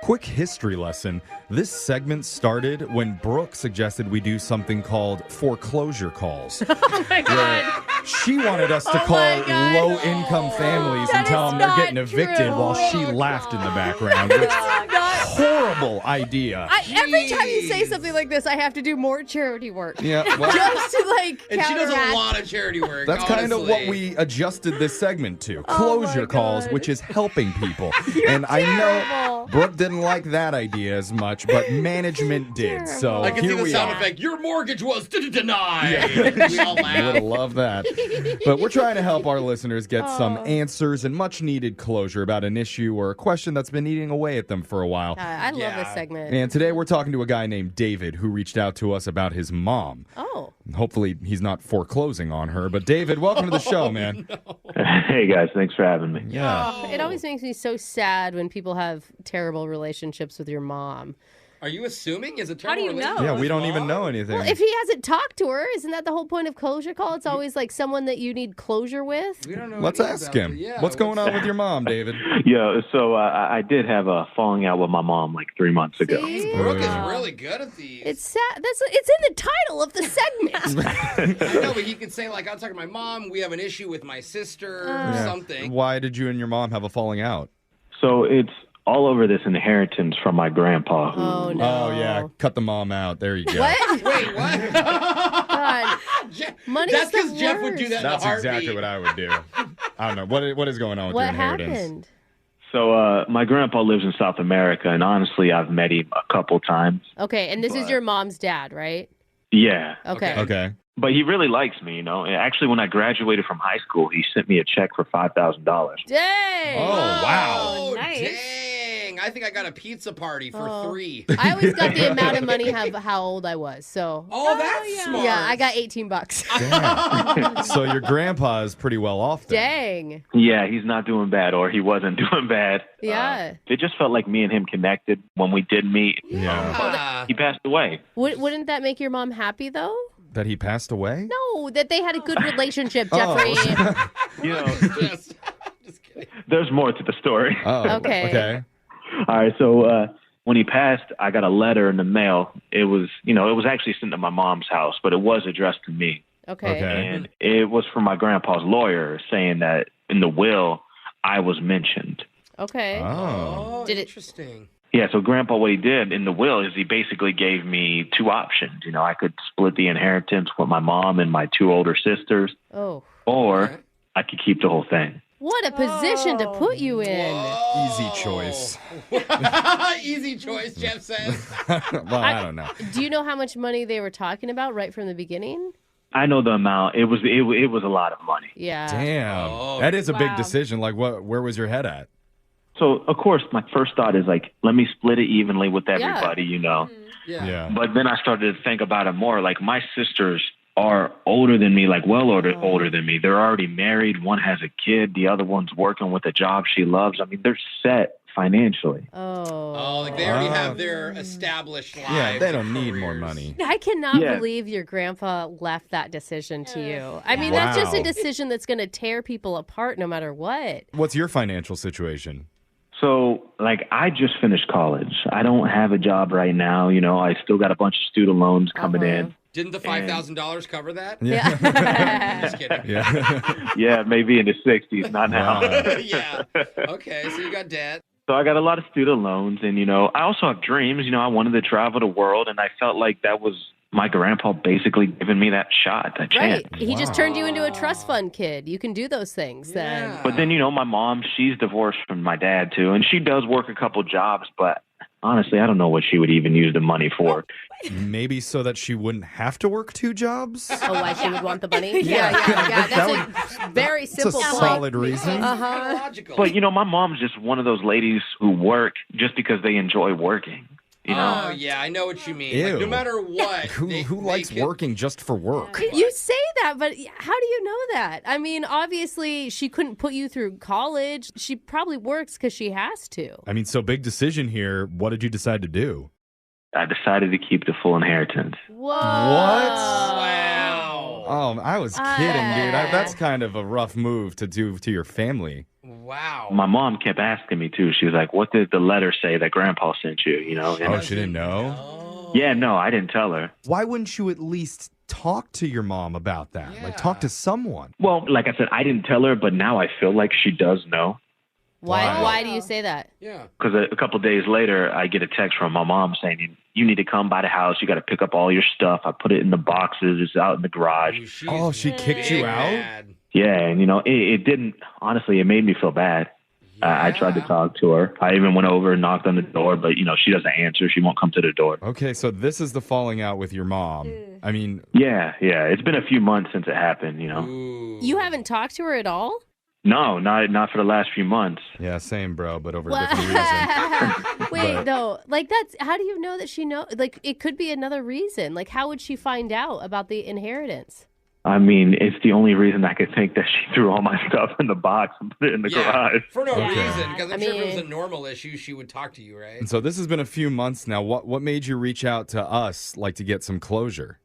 Quick history lesson. This segment started when Brooke suggested we do something called foreclosure calls. Oh my God. She wanted us to call low-income families and tell them they're getting evicted while she laughed in the background. Which horrible idea. Every time you say something like this, I have to do more charity work. Yeah, well, Just to And she does counteract. a lot of charity work. that's kind of honestly. what we adjusted this segment to. Closure calls, God. which is helping people. You're and I know terrible. Brooke didn't like that idea as much, but management did. So I can see here the we sound are. effect. Your mortgage was denied. We all Would laugh. have loved that. But we're trying to help our listeners get some answers and much needed closure about an issue or a question that's been eating away at them for a while. I love this segment. And today we're talking to a guy named David who reached out to us about his mom. Oh. Hopefully he's not foreclosing on her. But David, welcome to the show, man. Hey guys, thanks for having me. Yeah. It always makes me so sad when people have terrible relationships with your mom. Are you assuming? Is it How do you know? Yeah, we don't even know anything. Well, if he hasn't talked to her, isn't that the whole point of closure call? It's always like someone that you need closure with. We don't know. Let's anything ask about him. it. Yeah, What's going on with your mom, David? Yeah, so I did have a falling out with my mom like 3 months ago. See? Brooke is really good at these. It's sad. It's in the title of the segment. I know, but he could say, like, I'm talking to my mom, we have an issue with my sister or something. Why did you and your mom have a falling out? So it's all over this inheritance from my grandpa. Oh, no. Oh, yeah. Cut the mom out. There you go. What? Wait, what? God. Money's That's because the Jeff would do that That's in a heartbeat. exactly what I would do. I don't know. What is going on with What your inheritance? happened? So my grandpa lives in South America, and honestly, I've met him a couple times. Okay, and this is your mom's dad, right? Yeah. Okay. Okay. But he really likes me, you know. Actually, when I graduated from high school, he sent me a check for $5,000. Dang. Oh, wow. Oh, nice. dang. I think I got a pizza party for 3. I always got the amount of money how old I was. So Oh, that's smart. yeah, I got $18. Damn. So your grandpa is pretty well off then. Dang. Yeah, he's not doing bad, or he wasn't doing bad. Yeah. It just felt like me and him connected when we did meet. Yeah. He passed away. Wouldn't that make your mom happy though? That he passed away? No, that they had a good relationship, Oh. Jeffrey. You know, just kidding. there's more to the story. Oh, Okay. okay. All right, so when he passed, I got a letter in the mail. It was, it was actually sent to my mom's house, but it was addressed to me. Okay. Okay. And it was from my grandpa's lawyer saying that in the will, I was mentioned. Okay. Oh. Did it- Interesting. Yeah, so Grandpa, what he did in the will is he basically gave me 2 options. I could split the inheritance with my mom and my 2 older sisters, Oh. or Okay. I could keep the whole thing. What a position to put you in. Easy choice. Easy choice, Jeff says. Well, I don't know. Do you know how much money they were talking about right from the beginning? I know the amount. It was a lot of money. Yeah. Damn. Oh. That is a big Wow. decision. Like, where was your head at? So, of course, my first thought is like, let me split it evenly with everybody, Yeah. Yeah. But then I started to think about it more. Like, my sisters are older than me, like older than me. They're already married. One has a kid. The other one's working with a job she loves. I mean, they're set financially. Oh, like they already have their established lives. Yeah, they don't and need more careers. money. I cannot Yeah. believe your grandpa left that decision to you. I mean, that's just a Wow. decision that's going to tear people apart no matter what. What's your financial situation? So, like, I just finished college. I don't have a job right now. I still got a bunch of student loans coming in. Didn't the $5,000 cover that? Yeah. Just kidding. Yeah. Yeah, maybe in the 60s, not now. Wow. Yeah. Okay, so you got debt. So I got a lot of student loans, and I also have dreams. I wanted to travel the world, and I felt like that was my grandpa basically giving me that shot, that chance. Right. He just turned you into a trust fund kid. You can do those things then. Yeah. But then my mom, she's divorced from my dad too, and she does work a couple jobs, but honestly, I don't know what she would even use the money for. Maybe so that she wouldn't have to work 2 jobs? Oh, why she would want the money? Yeah. That's a very It's a simple point. solid reason. Kinda logical. But my mom's just one of those ladies who work just because they enjoy working. Oh, yeah, I know what you mean. Like, Ew. no matter what. Who they likes could- working just for work? You say that, but how do you know that? I mean, obviously, she couldn't put you through college. She probably works because she has to. I mean, so big decision here. What did you decide to do? I decided to keep the full inheritance. Whoa. What? Wow. Oh, I was kidding, dude. That's kind of a rough move to do to your family. Wow. My mom kept asking me too. She was like, "What did the letter say that Grandpa sent you?" You know? And She didn't know? yeah, no, I didn't tell her. Why wouldn't you at least talk to your mom about that? Like, talk to someone. Well, like I said, I didn't tell her, but now I feel like she does know. Why do you say that? Yeah. Because a couple of days later, I get a text from my mom saying, "You need to come by the house. You got to pick up all your stuff. I put it in the boxes. It's out in the garage." She kicked you out? Mad. Yeah, and it didn't. Honestly, it made me feel bad. I tried to talk to her. I even went over and knocked on the door, but she doesn't answer. She won't come to the door. Okay, so this is the falling out with your mom. I mean, Yeah. It's been a few months since it happened. Ooh. You haven't talked to her at all? No, not for the last few months. yeah, same, bro, but over a different reason. Wait, no. Like, how do you know that she knows? Like, it could be another reason. Like, how would she find out about the inheritance? I mean, it's the only reason I could think that she threw all my stuff in the box and put it in the garage. For no Yeah. reason, because I'm sure if it was mean- a normal issue, she would talk to you, right? And so this has been a few months now. What made you reach out to us, like, to get some closure?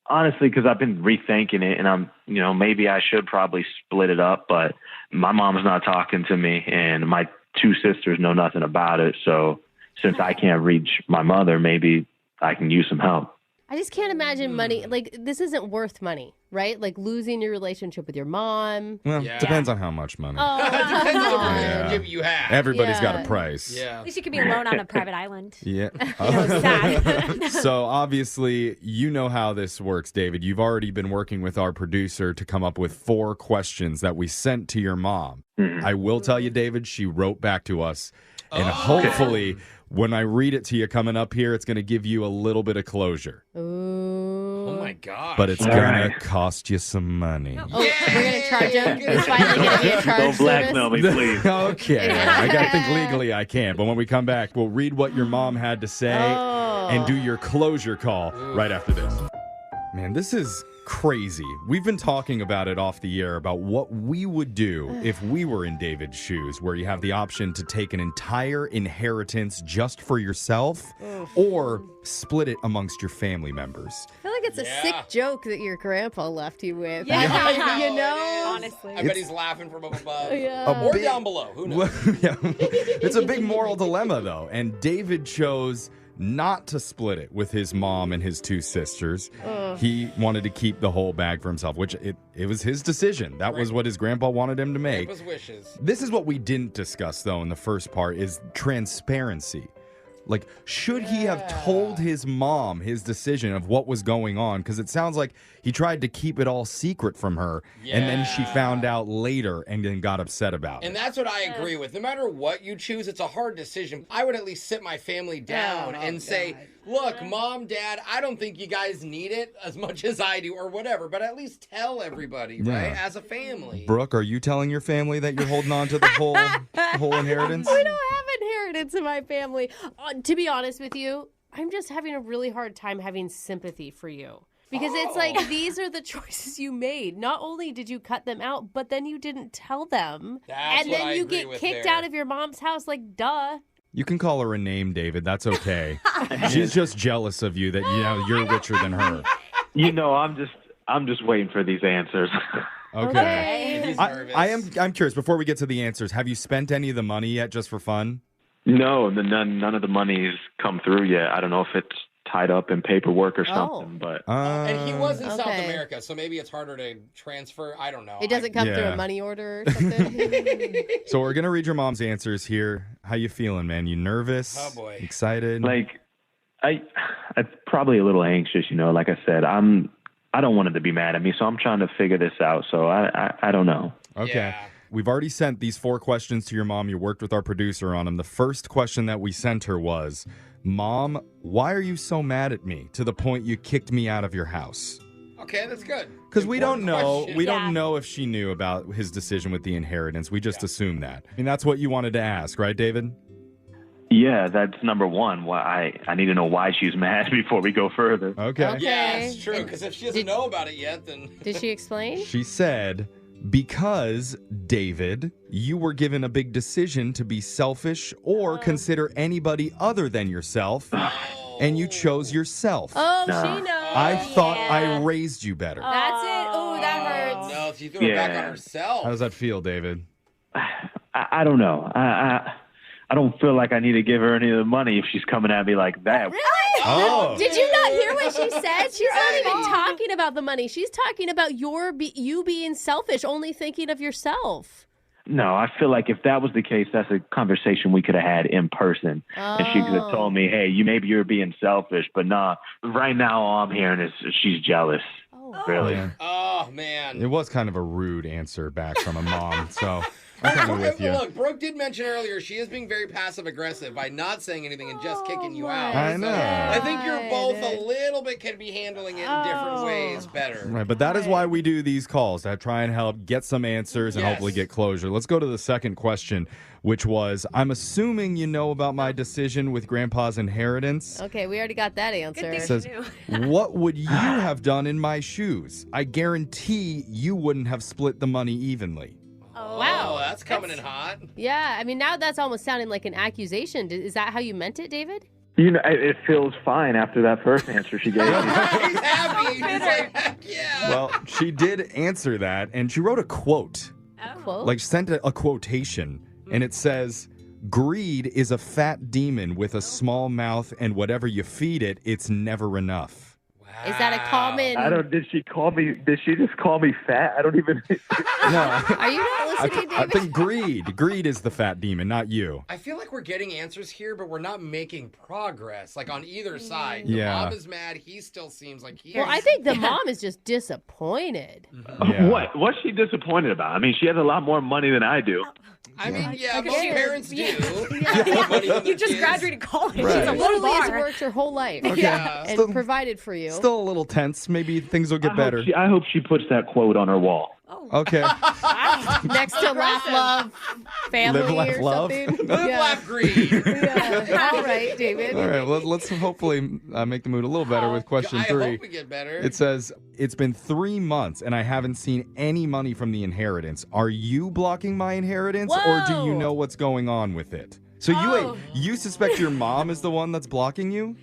Honestly, because I've been rethinking it, and I'm, maybe I should probably split it up, but my mom's not talking to me, and my two sisters know nothing about it. So since I can't reach my mother, maybe I can use some help. I just can't imagine money. Like, this isn't worth money, right? Like, losing your relationship with your mom. Well, Yeah. depends on how much money. Oh, Depends on come the on. relationship you have. Everybody's got a Yeah. price. Yeah. At least you could be alone on a private island. Yeah. Sad. So obviously, you know how this works, David. You've already been working with our producer to come up with 4 questions that we sent to your mom. I will tell you, David, she wrote back to us. And hopefully, when I read it to you coming up here, it's going to give you a little bit of closure. Ooh. Oh my gosh. But it's All going right. to cost you some money. Oh, we're going to charge him. He's finally going to be a charge Don't blackmail service. me, please. Okay. I got to think legally I can't. But when we come back, we'll read what your mom had to say and do your closure call right after this. Man, this is crazy. We've been talking about it off the air about what we would do if we were in David's shoes, where you have the option to take an entire inheritance just for yourself or split it amongst your family members. I feel like it's a sick joke that your grandpa left you with. Yeah. I know, You know? it is. Honestly. I bet he's laughing from up above. Yeah. Or down below. Who knows? Yeah. It's a big moral dilemma, though. And David chose not to split it with his mom and his 2 sisters. He wanted to keep the whole bag for himself, which it was his decision. That was what his grandpa wanted him to make. Grandpa's wishes. This is what we didn't discuss, though, in the first part, is transparency. Like, should he have told his mom his decision of what was going on? Because it sounds like he tried to keep it all secret from her, and then she found out later and then got upset about And it. that's what I agree with. No matter what you choose, it's a hard decision. I would at least sit my family down and say, look, Mom, Dad, I don't think you guys need it as much as I do or whatever, but at least tell everybody, right? As a family. Brooke, are you telling your family that you're holding on to the whole inheritance? We don't have inheritance in my family. To be honest with you, I'm just having a really hard time having sympathy for you. Because it's like, these are the choices you made. Not only did you cut them out, but then you didn't tell them. That's and what then I you agree get with kicked there. out of your mom's house. Like, duh. You can call her a name, David. That's okay. She's just jealous of you that you're richer than her. I'm just waiting for these answers. Okay. He's nervous. I'm curious, before we get to the answers, have you spent any of the money yet just for fun? No, none of the money's come through yet. I don't know if it's tied up in paperwork or something, but And he was in South Okay. America, so maybe it's harder to transfer. I don't know. It doesn't come through Yeah. a money order or something. So we're going to read your mom's answers here. How you feeling, man? You nervous? Oh, boy. Excited? like I'm probably a little anxious, like I said. I don't want it to be mad at me, so I'm trying to figure this out. So I don't know. Okay. Yeah. We've already sent these 4 questions to your mom. You worked with our producer on them. The first question that we sent her was, Mom, why are you so mad at me to the point you kicked me out of your house? Okay, that's good. Because we don't Important know. question. We Yeah. don't know if she knew about his decision with the inheritance. We just assume that. I mean, that's what you wanted to ask, right, David? Yeah, that's number one. Why I need to know why she's mad before we go further. Okay. Yeah, Okay. it's true. Because if she doesn't know about it yet, then Did she explain? She said, because, David, you were given a big decision to be selfish or consider anybody other than yourself, and you chose yourself. Oh, she knows. I thought I raised you better. That's it. She threw it back on herself. How does that feel, David? I don't know. I don't feel like I need to give her any of the money if she's coming at me like that. Really? Oh. Did you not hear what she said? She's not even talking about the money. She's talking about you being selfish, only thinking of yourself. No, I feel like if that was the case, that's a conversation we could have had in person. And she could have told me, hey, maybe you're being selfish, but nah, right now all I'm hearing is she's jealous. Really? Yeah. Oh, man. It was kind of a rude answer back from a mom, so I'm kind of with you. Look, Brooke did mention earlier she is being very passive-aggressive by not saying anything and just kicking you out. I know. I think you're both a little bit can be handling it in different ways better. Right, but that is why we do these calls, to try and help get some answers and hopefully get closure. Let's go to the second question, which was, I'm assuming you know about my decision with Grandpa's inheritance. Okay, we already got that answer. It says, what would you have done in my shoes? I guarantee you wouldn't have split the money evenly. Wow, that's coming in hot. Yeah, I mean, now that's almost sounding like an accusation. Is that how you meant it, David? You know, it feels fine after that first answer she gave me. He's happy. He's like, heck yeah. Well, she did answer that, and she wrote a quote. Quote? Like, sent a quotation, and it says, greed is a fat demon with a small mouth, and whatever you feed it, it's never enough. Is that a common... Did she just call me fat? I don't even... No. Are you not listening, David? I think greed is the fat demon, not you. I feel like we're getting answers here, but we're not making progress, like on either side. The Yeah. mom is mad. He still seems like he Well, I think the mom is just disappointed. Yeah. What's she disappointed about? I mean, she has a lot more money than I do. I mean, yeah, Look at most you. parents do. You just graduated college. Right. It's a low Literally has bar. worked her whole life. Yeah. And Still- provided for you. Still a little tense. Maybe things will get better. I hope she puts that quote on her wall. Okay. Next to laugh, love, family Live, laugh, or love. something. Live, laugh, greed. Yeah. All right, David. All right, let's hopefully make the mood a little better with question I 3. hope we get better. It says, it's been 3 months and I haven't seen any money from the inheritance. Are you blocking my inheritance or do you Whoa. know what's going on with it? So you suspect your mom is the one that's blocking you?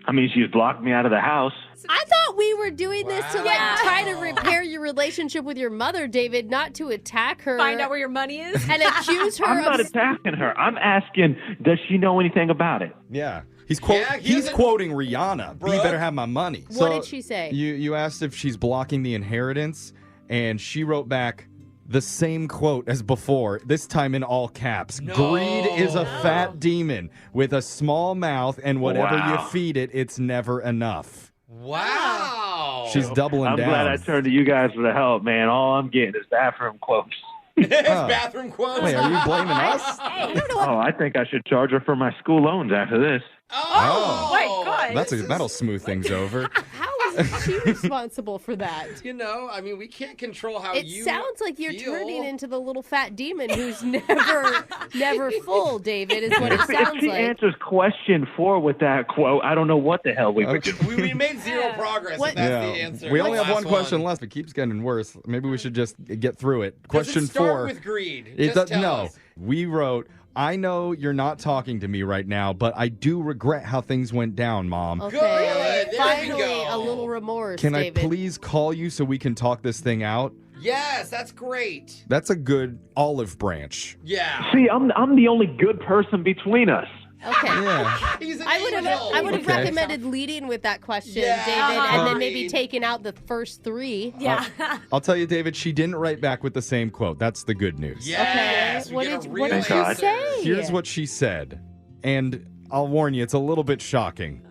I mean, she's blocked me out of the house. I thought we were doing this to Wow. try to repair your relationship with your mother, David, not to attack her. Find out where your money is. and accuse her I'm not of... attacking her. I'm asking, does she know anything about it? Yeah. He's doesn't- quoting Rihanna. But you better have my money. What did she say? You asked if she's blocking the inheritance, and she wrote back the same quote as before, this time in all caps. No. Greed is a fat demon with a small mouth, and whatever Wow. you feed it, it's never enough. Wow. She's doubling I'm down. glad I turned to you guys for the help, man. All I'm getting is bathroom quotes. His bathroom quotes. Wait, are you blaming us? Hey, you know what? Oh, I think I should charge her for my school loans after this. Oh, my God. That'll smooth things over. How is she responsible for that? You know, I mean, we can't control how It you sounds like you're feel. turning into the little fat demon who's never full, David, is what it If sounds she like. answers question 4 with that quote, I don't know what the hell we would do. We made zero progress What- if that's Yeah. the answer. We only have Last one question left. It keeps getting worse. Maybe we should just get through it. Question Does it start 4. with greed? It Just does, tell no. us. We wrote, I know you're not talking to me right now, but I do regret how things went down, Mom. Okay. Good. There we Finally, go. a little remorse, Can David. I please call you so we can talk this thing out? Yes, that's great. That's a good olive branch. Yeah. See, I'm the only good person between us. Okay. Yeah. He's an I would angel. have Okay. recommended leading with that question, Yeah. David, and then maybe Agreed. taking out the first 3. Yeah. I'll tell you, David, she didn't write back with the same quote. That's the good news. Yes. Okay. we What get did a what real did she God. say? Here's what she said. And I'll warn you, it's a little bit shocking.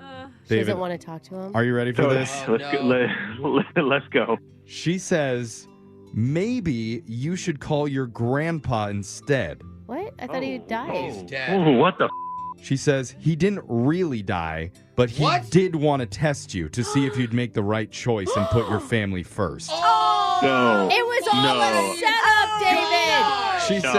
She David, doesn't want to talk to him. are you ready for this? Let's let's go. She says, maybe you should call your grandpa instead. What? I thought he died. He's dead. Oh, what the? She says he didn't really die, but he What? did want to test you to see if you'd make the right choice and put your family first. No. It was all No. a setup, David. She No,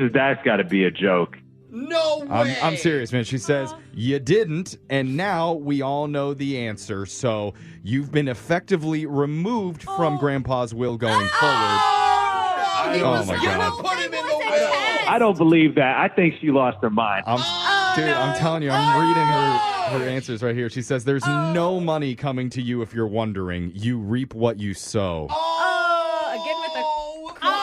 says, that's got to be a joke. No way. I'm serious, man. She says, you didn't, and now we all know the answer. So you've been effectively removed from Grandpa's will going forward. Oh, he Oh was my gonna God. put him in the will. I don't believe that. I think she lost her mind. Dude, I'm telling you, I'm reading her answers right here. She says, there's no money coming to you if you're wondering. You reap what you sow. Again with the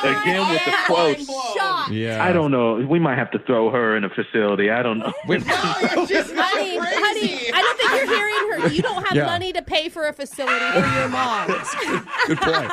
Again with the quotes. Shocked. Yeah. I don't know. We might have to throw her in a facility. I don't know. No, you're just not Honey, crazy. I don't think you're hearing her. You don't have Yeah. money to pay for a facility for your mom. Good point.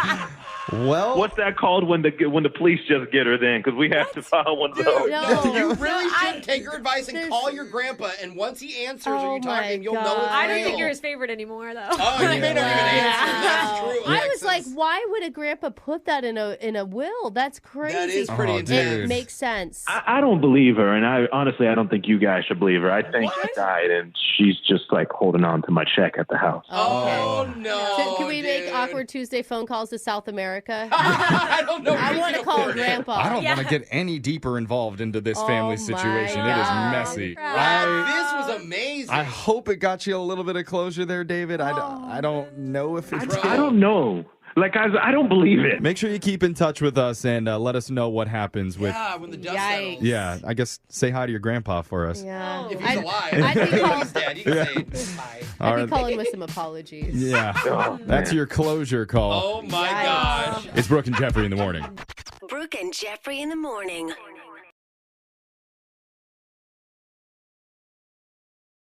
Well, What's that called when the police just get her then? Because we have to file one of Dude, those. No. you really No, should take your advice and call your grandpa, and once he answers or Oh you talk to him, my you'll know God. it's I don't real. think you're his favorite anymore, though. Oh, you may not even answer. That's true. I was like, Alexis. why would a grandpa put that in a will? That's crazy. That is pretty Oh, intense. dude. It makes sense. I don't believe her, and I honestly I don't think you guys should believe her. I think she died, and she's just like holding on to my check at the house. Oh, no. So can we make dude. awkward Tuesday phone calls to South America? I don't know. if I we want to can call afford it. Grandpa. I don't Yeah. want to get any deeper involved into this Oh family my situation. It is God. messy. This was amazing. I hope it got you a little bit of closure there, David. I don't know if it's Bro. I don't know. Like I don't believe it. Make sure you keep in touch with us and let us know what happens with. Yeah, when the dust Yikes. settles. Yeah, I guess say hi to your grandpa for us. Yeah. If he's alive. I'd be If calling, he's dead, you can say hi. All I'd be right. calling with some apologies. Yeah, Oh, that's man. your closure call. Oh, my Yikes. gosh. It's Brooke and Jeffrey in the morning. Brooke and Jeffrey in the morning.